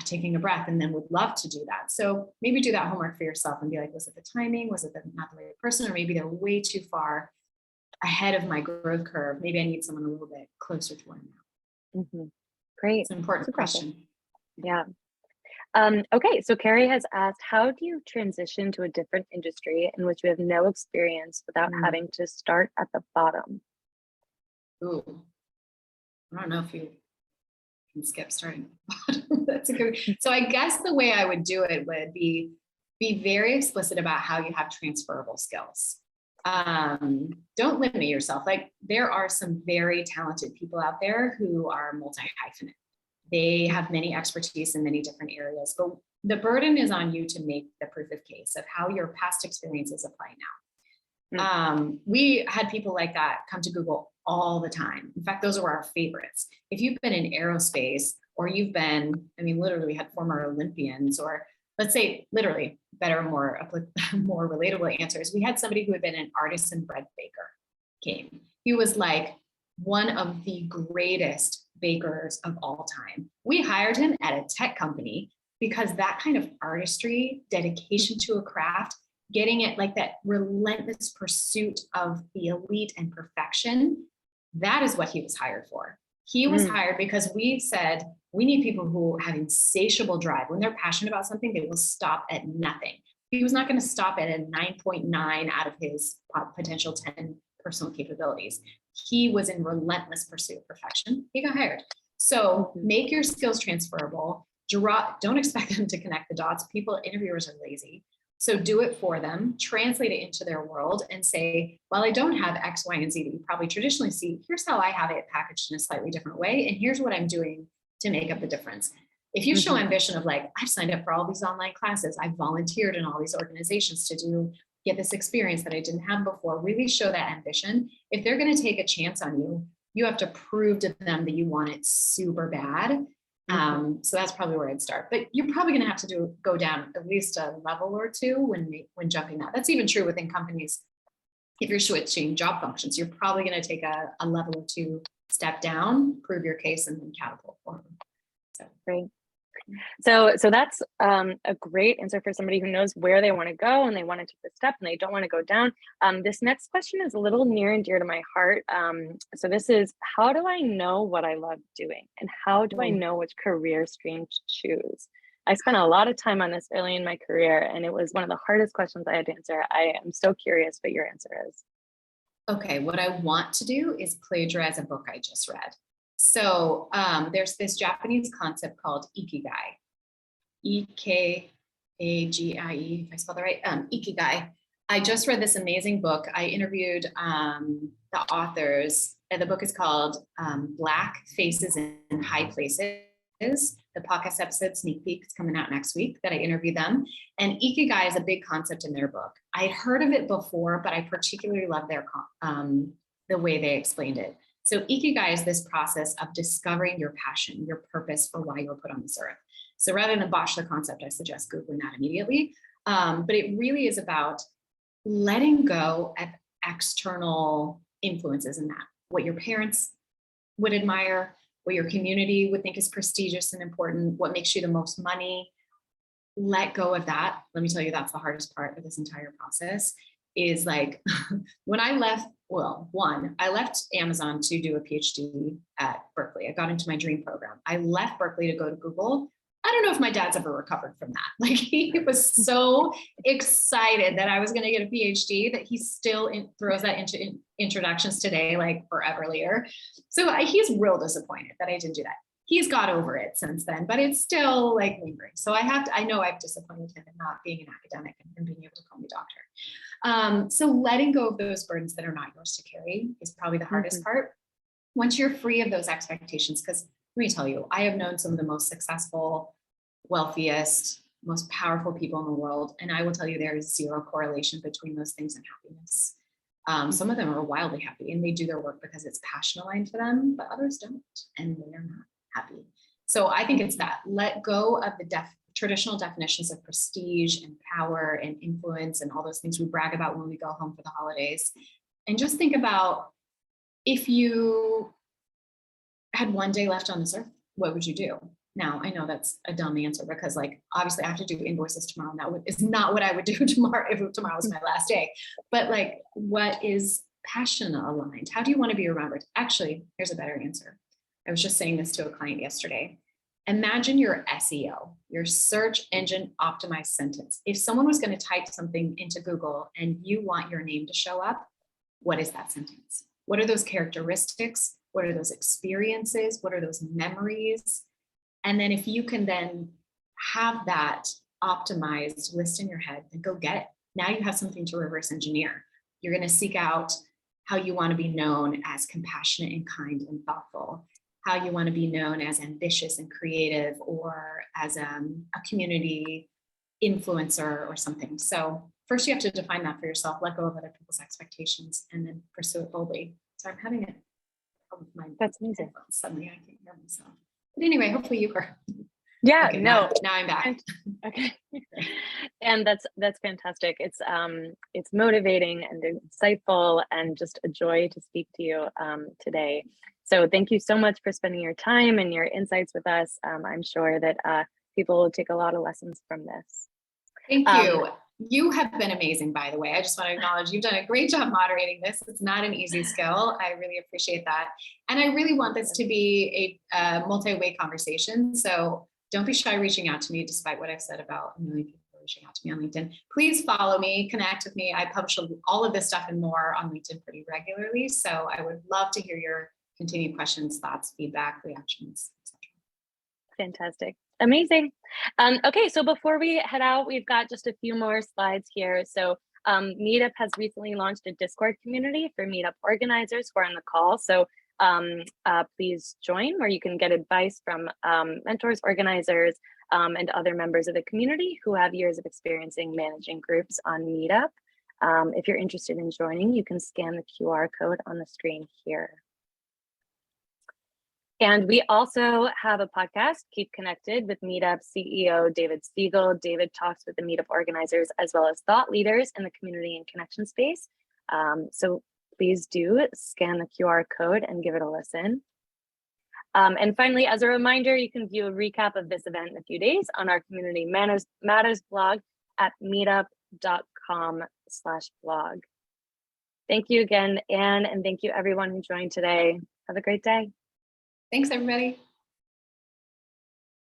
taking a breath and then would love to do that. So maybe do that homework for yourself and be like, was it the timing? Was it not the right person? Or maybe they're way too far ahead of my growth curve. Maybe I need someone a little bit closer to where I'm now. Great. It's an important question. Yeah. Okay, so Carrie has asked, how do you transition to a different industry in which you have no experience without having to start at the bottom? Ooh, I don't know if you can skip starting at the bottom. That's a good. So I guess the way I would do it would be very explicit about how you have transferable skills. Don't limit yourself. Like there are some very talented people out there who are multi-hyphenate. They have many expertise in many different areas, but the burden is on you to make the proof of case of how your past experiences apply now. We had people like that come to Google all the time. In fact, those are our favorites. If you've been in aerospace or you've been, literally we had former Olympians, or let's say literally better, more relatable answers. We had somebody who had been an artisan bread baker came. He was like one of the greatest bakers of all time. We hired him at a tech company because that kind of artistry, dedication to a craft, getting it like that relentless pursuit of the elite and perfection, that is what he was hired for. He was hired because we said, we need people who have insatiable drive. When they're passionate about something, they will stop at nothing. He was not going to stop at a 9.9 out of his potential 10 personal capabilities. He was in relentless pursuit of perfection. He got hired. So make your skills transferable. Don't expect them to connect the dots. Interviewers are lazy. So do it for them, translate it into their world and say, well, I don't have X, Y, and Z that you probably traditionally see. Here's how I have it packaged in a slightly different way. And here's what I'm doing to make up the difference. If you show ambition of like, I've signed up for all these online classes, I've volunteered in all these organizations to get this experience that I didn't have before, really show that ambition. If they're going to take a chance on you, you have to prove to them that you want it super bad. So that's probably where I'd start, but you're probably going to have to go down at least a level or two when jumping that. That's even true within companies. If you're switching job functions, you're probably going to take a level or two step down, prove your case, and then catapult forward. So great. So that's a great answer for somebody who knows where they want to go and they want to take the step and they don't want to go down. This next question is a little near and dear to my heart. So this is, how do I know what I love doing? And how do I know which career stream to choose? I spent a lot of time on this early in my career, and it was one of the hardest questions I had to answer. I am so curious what your answer is. Okay, what I want to do is plagiarize a book I just read. So there's this Japanese concept called ikigai, E-K-A-G-I-E, if I spell that right, ikigai. I just read this amazing book. I interviewed the authors, and the book is called Black Faces in High Places. The podcast episode sneak peek is coming out next week that I interviewed them. And ikigai is a big concept in their book. I had heard of it before, but I particularly love the way they explained it. So ikigai is this process of discovering your passion, your purpose for why you were put on this earth. So rather than botch the concept, I suggest Googling that immediately. But it really is about letting go of external influences in that, what your parents would admire, what your community would think is prestigious and important, what makes you the most money. Let go of that. Let me tell you, that's the hardest part of this entire process is like when I left, I left Amazon to do a PhD at Berkeley. I got into my dream program. I left Berkeley to go to Google. I don't know if my dad's ever recovered from that. Like he was so excited that I was going to get a PhD that he still throws that into introductions today, like forever later. So he's real disappointed that I didn't do that. He's got over it since then, but it's still like lingering. So I know I've disappointed him in not being an academic and being able to call me doctor. So letting go of those burdens that are not yours to carry is probably the hardest part. Once you're free of those expectations, because let me tell you, I have known some of the most successful, wealthiest, most powerful people in the world. And I will tell you, there is zero correlation between those things and happiness. Some of them are wildly happy and they do their work because it's passion aligned for them, but others don't, and they're not happy. So I think it's that let go of the traditional definitions of prestige and power and influence and all those things we brag about when we go home for the holidays. And just think about if you had one day left on this earth, what would you do? Now, I know that's a dumb answer because like, obviously I have to do invoices tomorrow. And that is not what I would do tomorrow if tomorrow was my last day. But like, what is passion aligned? How do you want to be remembered? Actually, here's a better answer. I was just saying this to a client yesterday. Imagine your SEO, your search engine optimized sentence. If someone was going to type something into Google and you want your name to show up, what is that sentence? What are those characteristics? What are those experiences? What are those memories? And then if you can then have that optimized list in your head, then go get it. Now you have something to reverse engineer. You're going to seek out how you want to be known as compassionate and kind and thoughtful, how you want to be known as ambitious and creative, or as a community influencer or something. So first you have to define that for yourself, let go of other people's expectations, and then pursue it boldly. So I'm having a problem with my That's amazing. Suddenly I can't hear myself. But anyway, hopefully you heard. Yeah, okay, no. Now I'm back. Okay. And that's fantastic. It's motivating and insightful and just a joy to speak to you today. So thank you so much for spending your time and your insights with us. I'm sure that people will take a lot of lessons from this. Thank you. You have been amazing, by the way. I just want to acknowledge you've done a great job moderating this. It's not an easy skill. I really appreciate that. And I really want this to be a multi-way conversation. So don't be shy reaching out to me, despite what I've said about a million people reaching out to me on LinkedIn. Please follow me, connect with me. I publish all of this stuff and more on LinkedIn pretty regularly. So I would love to hear your continued questions, thoughts, feedback, reactions, etc. Fantastic. Amazing. Okay, so before we head out, we've got just a few more slides here. So Meetup has recently launched a Discord community for Meetup organizers who are on the call. So please join, where you can get advice from mentors, organizers, and other members of the community who have years of experience in managing groups on Meetup. If you're interested in joining, you can scan the QR code on the screen here. And we also have a podcast, Keep Connected, with Meetup CEO David Spiegel. David talks with the Meetup organizers as well as thought leaders in the community and connection space. So please do scan the QR code and give it a listen. And finally, as a reminder, you can view a recap of this event in a few days on our Community Matters blog at meetup.com/blog. Thank you again, Anne, and thank you everyone who joined today. Have a great day. Thanks, everybody.